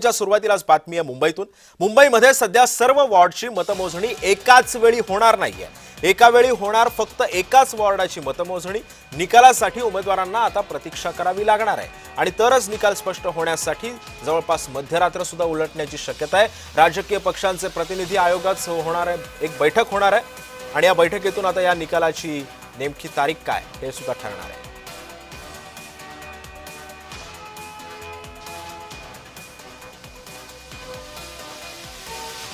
च्या सुरुवातीलाच बातमी आहे मुंबईतून। मुंबईमध्ये सध्या सर्व वॉर्डची मतमोजणी एकाच वेळी होणार नाहीये। एका वेळी होणार फक्त एकाच वॉर्डाची मतमोजणी। निकालासाठी उमेदवारांना आता प्रतीक्षा करावी लागणार आहे आणि तरच निकाल स्पष्ट होण्यासाठी जवळपास मध्यरात्र सुद्धा उलटण्याची शक्यता आहे। राजकीय पक्षांचे प्रतिनिधी आयोगात होणार आहे एक बैठक होणार आहे आणि या बैठकीतून आता या निकालाची नेमकी तारीख काय हे सुद्धा ठरणार आहे।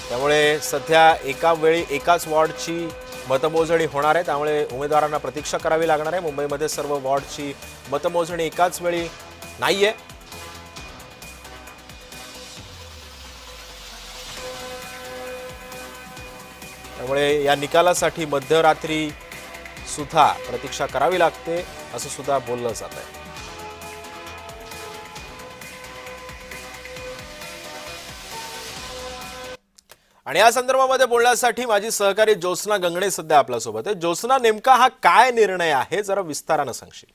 त्यामुळे सध्या एका वेळी एकाच वॉर्डची मतमोजणी होणार आहे, त्यामुळे उमेदवारांना प्रतीक्षा करावी लागणार आहे। मुंबईमध्ये सर्व वॉर्डची मतमोजणी एकाच वेळी नाहीये। त्यामुळे या निकालासाठी मध्यरात्री सुद्धा प्रतीक्षा करावी लागते असं सुद्धा बोललं जात आहे। आणि या संदर्भामध्ये बोलण्यासाठी माझी सहकारी ज्योत्स्ना गंगणे सध्या आपल्या सोबत आहे। ज्योत्स्ना, नेमका हा काय निर्णय आहे जरा विस्ताराने सांगशील?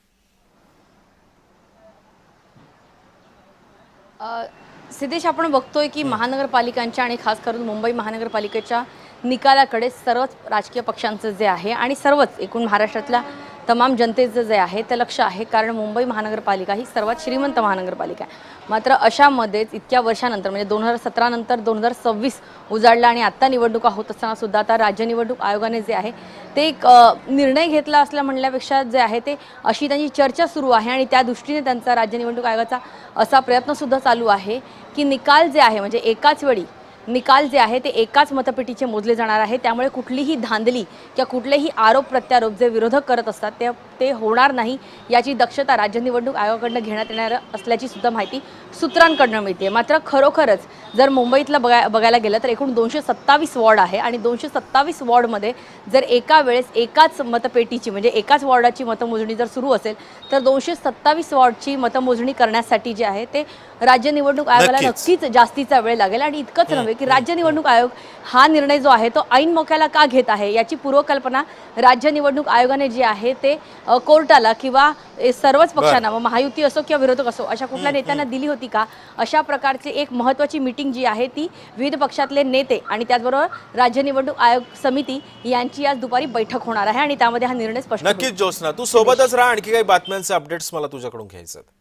सिद्धेश, आपण बघतोय की महानगरपालिकांच्या आणि खास करून मुंबई महानगरपालिकेच्या निकालाकडे सर्वच राजकीय पक्षांचं जे आहे आणि सर्वच एकूण महाराष्ट्रातल्या तमाम जनतेचं जे आहे ते लक्ष आहे, कारण मुंबई महानगरपालिका ही सर्वात श्रीमंत महानगरपालिका आहे। मात्र अशामध्येच इतक्या वर्षानंतर म्हणजे 2017 नंतर 2026 उजाडला आणि आता निवडणुका होत असताना सुद्धा आता राज्य निवडणूक आयोगाने जे आहे ते एक निर्णय घेतला असला म्हणल्यापेक्षा जे आहे ते अशी त्यांची चर्चा सुरू आहे आणि त्या दृष्टीने त्यांचा राज्य निवडणूक आयोगाचा असा प्रयत्न सुद्धा चालू आहे की निकाल जे आहे म्हणजे एकाच वेळी निकाल जे आहे ते एकाच मतपेटीचे मोजले जाणार आहे। त्यामुळे कुठलीही धांदली किंवा कुठलेही आरोप प्रत्यारोप जे विरोधक करत असतात ते होणार नाही याची दक्षता राज्य निवडणूक आयोगाकडून घेण्यात येणार असल्याची सुद्धा माहिती सूत्रांकडून मिळते। मात्र खरोखरच जर मुंबईतला बघायला गेलं तर एकूण 227 वॉर्ड आहे आणि 227 वॉर्डमध्ये जर एका वेळेस एकाच मतपेटीची म्हणजे एकाच वॉर्डाची मतमोजणी जर सुरू असेल तर 227 वॉर्डची मतमोजणी करण्यासाठी जे आहे ते राज्य निवडणूक आयोगाला नक्कीच जास्तीचा वेळ लागेल। आणि इतकंच नव्हे की राज्य निवडणूक आयोग हा निर्णय जो आहे तो ऐन मोक्याला का घेत आहे याची पूर्वकल्पना राज्य निवडणूक आयोगाने जी आहे ते कोर्टाला किंवा सर्वच पक्षांना महायुती असो किंवा विरोधक असो अशा कुठल्या नेत्यांना दिली होती का, अशा प्रकारची एक महत्त्वाची मीटिंग जी आहे ती विविध पक्षातले नेते आणि त्याचबरोबर राज्य निवडणूक आयोग समिती यांची आज दुपारी बैठक होणार आहे आणि त्यामध्ये हा निर्णय स्पष्ट होईल। नक्कीच ज्योत्स्ना, तू सोबतच राहा, आणखी काही बातम्यांचे अपडेट्स मला तुझ्याकडून घ्यायचे आहेत।